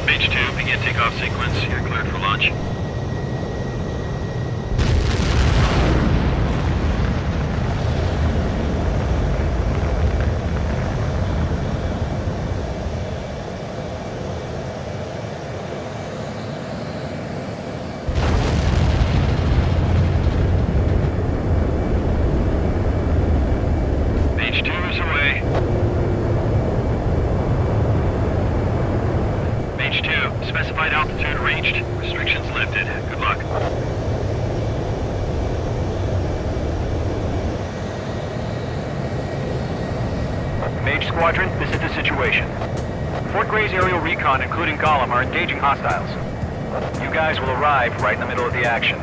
H2, begin takeoff sequence. You're cleared for launch. H2 is away. H2, specified altitude reached. Restrictions lifted. Good luck. Mage Squadron, this is the situation. Fort Gray's aerial recon, including Gollum, are engaging hostiles. You guys will arrive right in the middle of the action.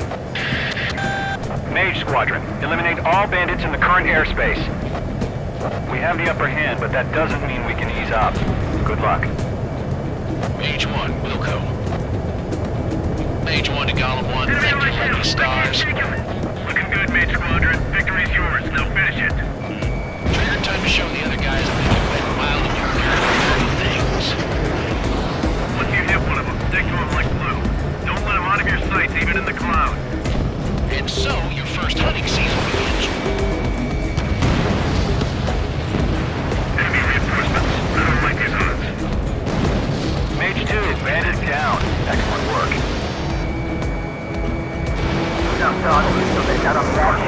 Mage Squadron, eliminate all bandits in the current airspace. We have the upper hand, but that doesn't mean we can ease up. Good luck. Mage 1, Wilco. Mage 1 to Gollum 1, thank you, lucky stars. Looking good, Mage Squadron. Victory's yours. Now finish it. Trigger time to show the other guys that they can wet and wild and you dirty things. Once you hit one of them, stick to him like glue. Don't let him out of your sights, even in the cloud. And so, your first hunting season begins. Enemy reinforcements. I don't like these odds. Mage 2, bandit down. Excellent work. They got a one.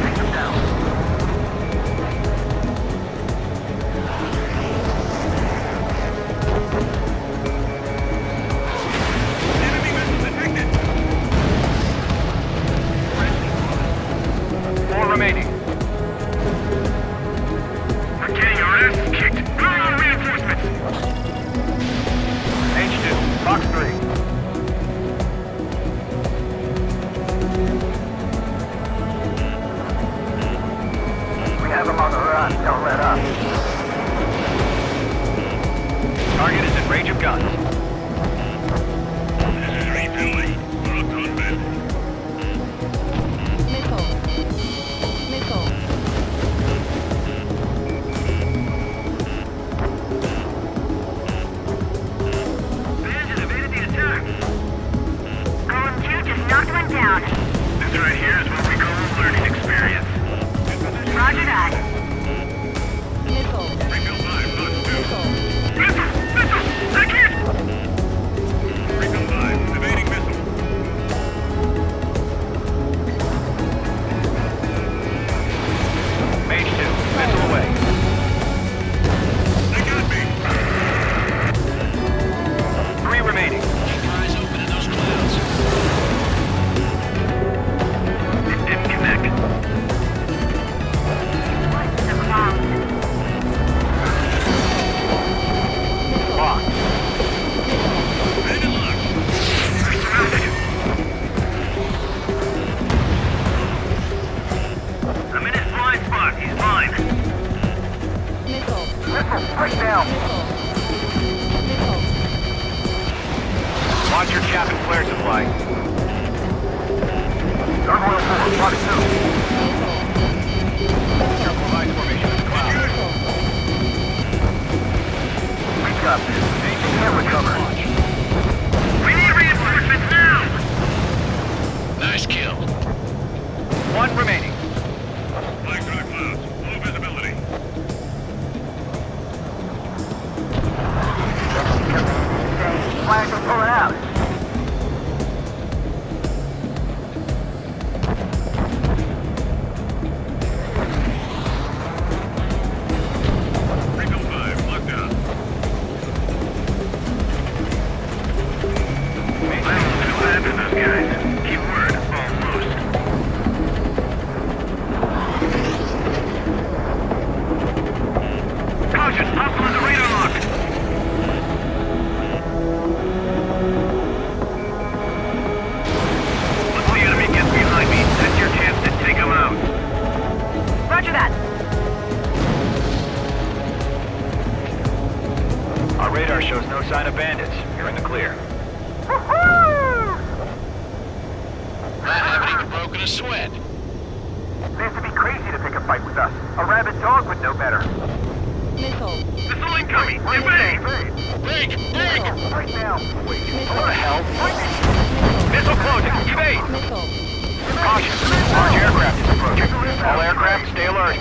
Take them down. Remaining. We're getting our asses kicked. Bring on reinforcements. H2, Fox 3. We have them on the run. Don't let up. Target is in range of guns. This is refueling. We're up to unbend. Down. This right here is what we call learning experience. Roger that. Refill 5, plus 2. Missile! Missile! Take it! Refill 5, evading missile. Mage 2, missile away. They got me! 3 remaining. Keep your eyes open in those clouds. Didn't connect. The cloud. Locked. Bandit lock. We're surrounded. I'm in his blind spot. He's mine. Missile, right now. Launch your cap and flare supply. Gargoyle 4, Fox 2. Careful line formation in the cloud. We got this. They can't recover. We need reinforcements now! Nice kill. 1 remaining. Flying through the clouds. Low visibility. Flags are pulling out. Refill 5, locked down. I don't know what happened to those guys. Keep word, almost. Caution, hostile on the radar lock. Once the enemy gets behind me, that's your chance to take him out. Roger that. Our radar shows no sign of bandits. You're in the clear. I haven't even broken a sweat. They have to be crazy to pick a fight with us. A rabid dog would know better. Missile. Missile incoming! Evade! Break! Break! Right now. Wait, what the hell? Missile closing. Evade! Caution. Large aircraft is approaching. All aircraft, stay alert.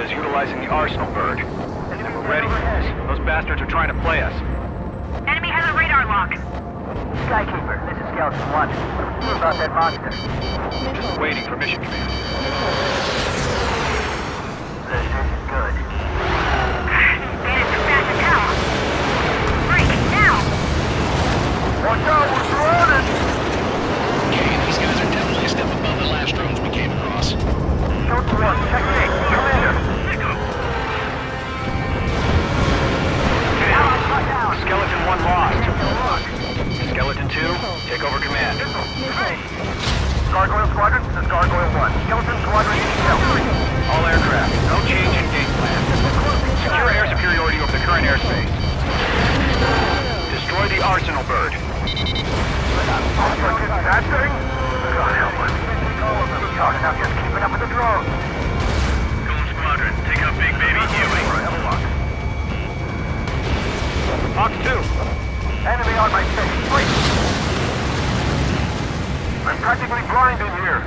Utilizing the arsenal bird. We're ready for this. Those bastards are trying to play us. Enemy has a radar lock. Skykeeper, this is Skeleton 1. What about that monster? Just waiting for mission command. This isn't good. Bandits are fast as hell. Break, now! Watch out, we're surrounded! Okay, these guys are definitely a step above the last drones we came across. Skeleton 1, check it. Commander! Skeleton 1 lost. Skeleton 2, take over command. Gargoyle Squadron, this is Gargoyle 1. Skeleton Squadron, intel. All aircraft, no change in game plan. Secure air superiority over the current airspace. Destroy the arsenal bird. That thing? God help us. Talking about just keeping up with the drones. Gold Squadron, take out Big Baby Huey. Fox 2. Enemy on my 6. Wait! I'm practically blind in here.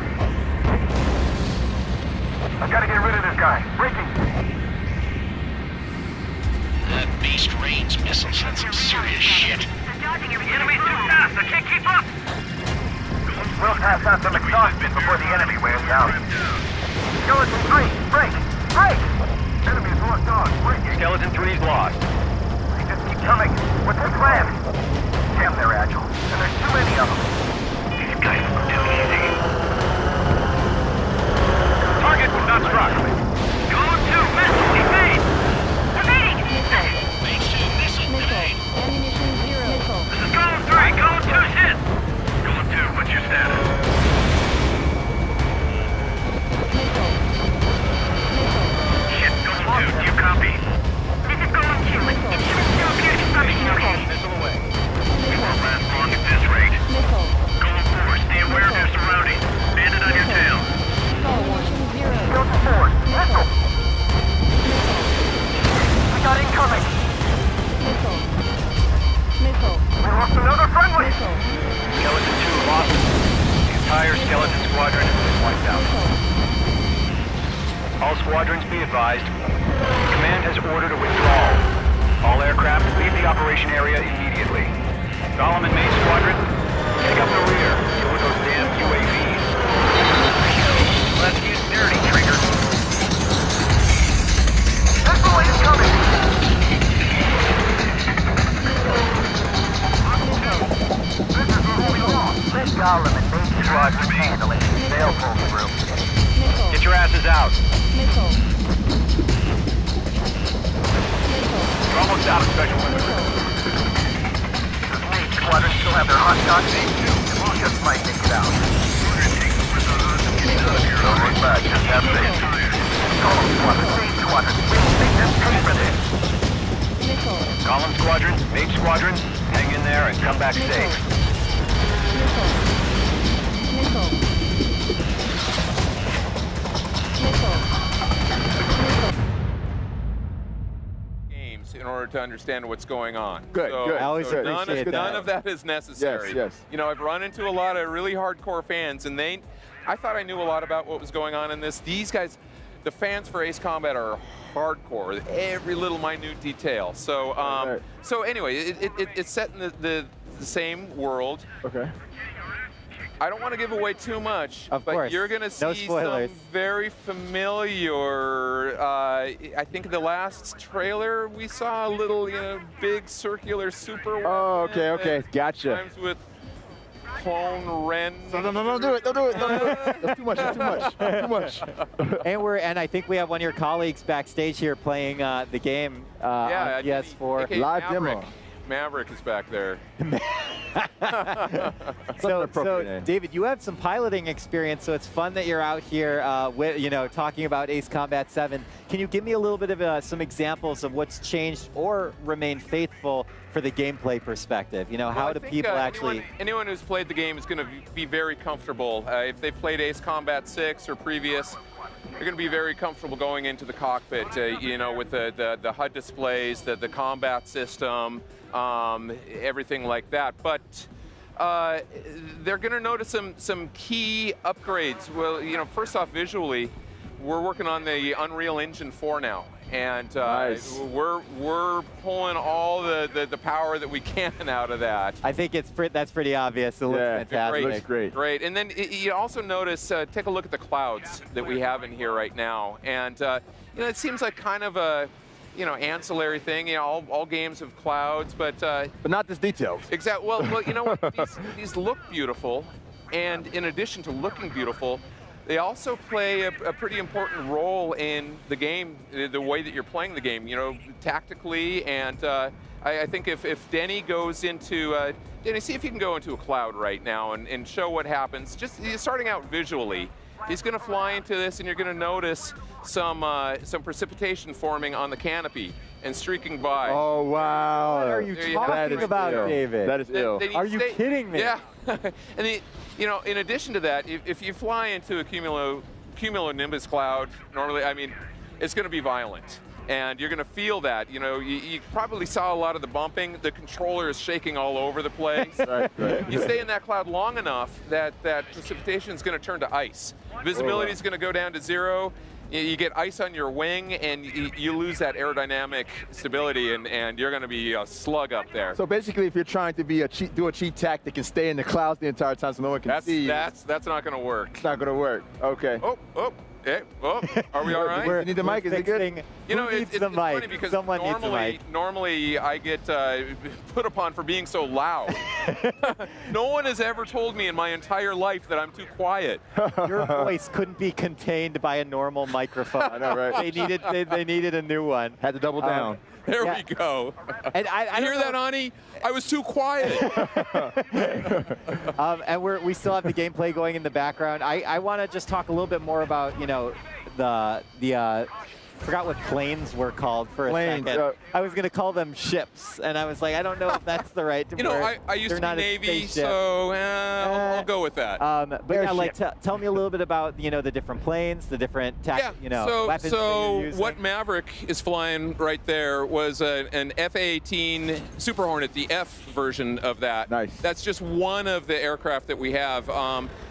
I've got to get rid of this guy. Breaking. That beast rains missiles. That's some serious shit. They're dodging everything. The enemy's too fast, I can't keep up! We'll pass out some exhaust bit before the enemy wears out. Skeleton 3, break! Break! Enemy's locked on. Breaking. Skeleton 3's lost. They just keep coming. What's their plan? Damn, they're agile. And there's too many of them. These guys are too easy. Target was not struck. Gold 2, missile, evade! Evading! Phase 2 missile grenade. Ammunition 0. Missile. This is Gold 3, Gold 2's hit! Gold 2, what's your status? Missile. Shit, Gold 2, do you copy? This is Gold 2. Instruments still appear to function okay. Missile away. We won't last long at this rate. Missile. Gold 4, stay aware of your surroundings. Bandit on your tail. Call 1 0. Skeleton 4, missile! We got incoming! Missile. Missile. We lost another friendly! Missile. Skeleton 2 lost. The entire skeleton squadron has been wiped out. All squadrons be advised. Command has ordered a withdrawal. All aircraft leave the operation area immediately. Golem and Main Squadron, take up the rear. Deal with those damn UAVs. Let's use dirty, Trigger. Missile incoming! This is where we lost. Let Golem and Main Squadron handle it. They'll pull through. Missile. Get your asses out. Missile. You're almost out of special weapons. Does Main Squadron still have their hot shots? Just might make it out. Don't look back, just have faith. Golem Squadron, Main Squadron, we will make them pay for this. Missile. Golem Squadron, Main Squadron, hang in there and come back safe. Missile. Missile. Games in order to understand what's going on. Good, So- good. so Always good. none Appreciate that. of that is necessary. Yes, yes. You know, I've run into a lot of really hardcore fans, and I thought I knew a lot about what was going on in this. These guys, the fans for Ace Combat are hardcore, every little minute detail. So, Right. so anyway, it's set in the same world. Okay. I don't want to give away too much, Of but course. you're going to No see spoilers. some very familiar. I think the last trailer we saw a little, big circular super. Oh, weapon okay. that Gotcha. Times with clone Ren. No, don't do it. Don't do it. That's too much. That's too much. And I think we have one of your colleagues backstage here playing the game on Yeah, PS4. AKA Live Maverick. demo. Maverick is back there. So, David, you have some piloting experience, so it's fun that you're out here, talking about Ace Combat 7. Can you give me a little bit of some examples of what's changed or remained faithful for the gameplay perspective? You know, how do people actually... Anyone who's played the game is going to be very comfortable. If they've played Ace Combat 6 or previous, they're going to be very comfortable going into the cockpit, with the HUD displays, the combat system, everything like that. But they're going to notice some key upgrades. Well, first off, visually, we're working on the Unreal Engine 4 now. And nice. we're pulling all the power that we can out of that. I think that's pretty obvious. It looks fantastic. It looks great. Great. And then you also notice, take a look at the clouds that we have in here right now. And it seems like kind of a ancillary thing. All games have clouds, but not this detailed. Exactly. Well, you know what? These look beautiful, and in addition to looking beautiful, they also play a pretty important role in the game, the way that you're playing the game, tactically. And I think if Denny goes into, Denny, see if you can go into a cloud right now and show what happens. Just starting out visually, he's going to fly into this, and you're going to notice some precipitation forming on the canopy and streaking by. Oh, wow. What are you talking about, David? That is ill. Are you kidding me? Yeah. And in addition to that, if you fly into a cumulonimbus cloud, normally, it's going to be violent. And you're going to feel that. You probably saw a lot of the bumping. The controller is shaking all over the place. Right. You stay in that cloud long enough that precipitation is going to turn to ice. Visibility is going to go down to 0. You get ice on your wing, and you lose that aerodynamic stability, and you're going to be a slug up there. So basically, if you're trying to do a cheat tactic and stay in the clouds the entire time so no one can see you, that's not going to work. It's not going to work. Okay. Are we all right? You need the mic? Is it good? It's funny because normally I get put upon for being so loud. No one has ever told me in my entire life that I'm too quiet. Your voice couldn't be contained by a normal microphone. I know, right? They needed a new one. Had to double down. There we go. And I hear that, Ani? I was too quiet. And we still have the gameplay going in the background. I want to just talk a little bit more about the forgot what planes were called for a second. I was going to call them ships, and I was like, I don't know if that's the right word. I used to be Navy, so I'll go with that. But tell me a little bit about the different planes, the different weapons. So what Maverick is flying right there was an F-18 Super Hornet, the F version of that. Nice. That's just one of the aircraft that we have.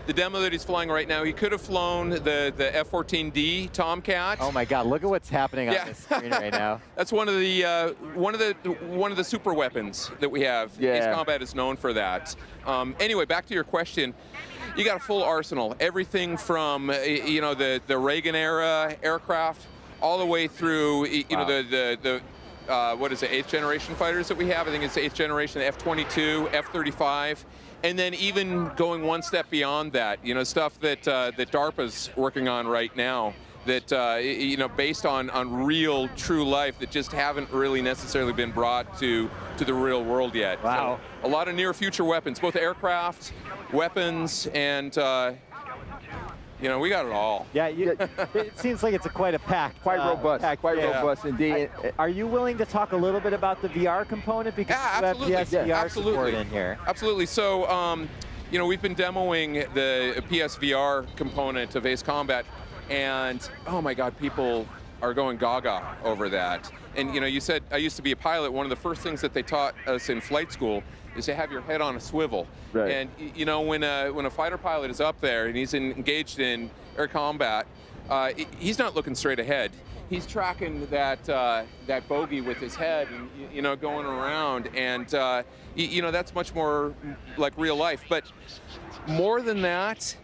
The demo that he's flying right now, he could have flown the F-14D Tomcat. Oh my God! Look at what's happening on this screen right now. That's one of the super weapons that we have. Yeah. Ace Combat is known for that. Anyway, back to your question. You got a full arsenal. Everything from the Reagan era aircraft all the way through the what is it, 8th generation fighters that we have. I think it's the 8th generation, the F-22, F-35. And then even going one step beyond that, stuff that DARPA's working on right now, that based on real, true life that just haven't really necessarily been brought to the real world yet. Wow. So a lot of near future weapons, both aircraft, weapons, and we got it all. Yeah, it seems like it's quite a pack. Quite robust. Robust indeed. Are you willing to talk a little bit about the VR component? Because absolutely. you have PSVR support in here. Absolutely. So, we've been demoing the PSVR component of Ace Combat, and oh my God, people are going gaga over that. And you said I used to be a pilot. One of the first things that they taught us in flight school is to have your head on a swivel. Right. And when a fighter pilot is up there and he's engaged in air combat, he's not looking straight ahead. He's tracking that bogey with his head, and going around, and that's much more like real life. But more than that,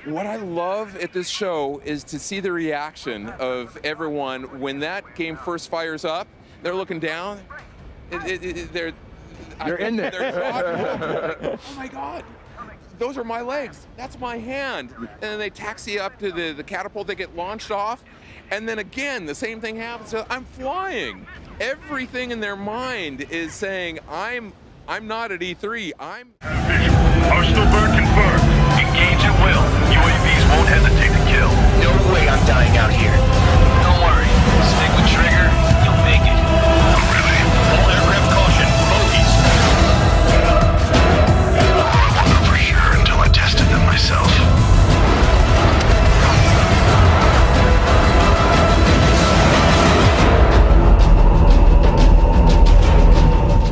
what I love at this show is to see the reaction of everyone when that game first fires up. They're looking down. You're in there. Oh my God, those are my legs. That's my hand. And then they taxi up to the catapult. They get launched off. And then again, the same thing happens. I'm flying. everything in their mind is saying, I'm not at E3. I'm. Arsenal burn confirmed. Engage at will.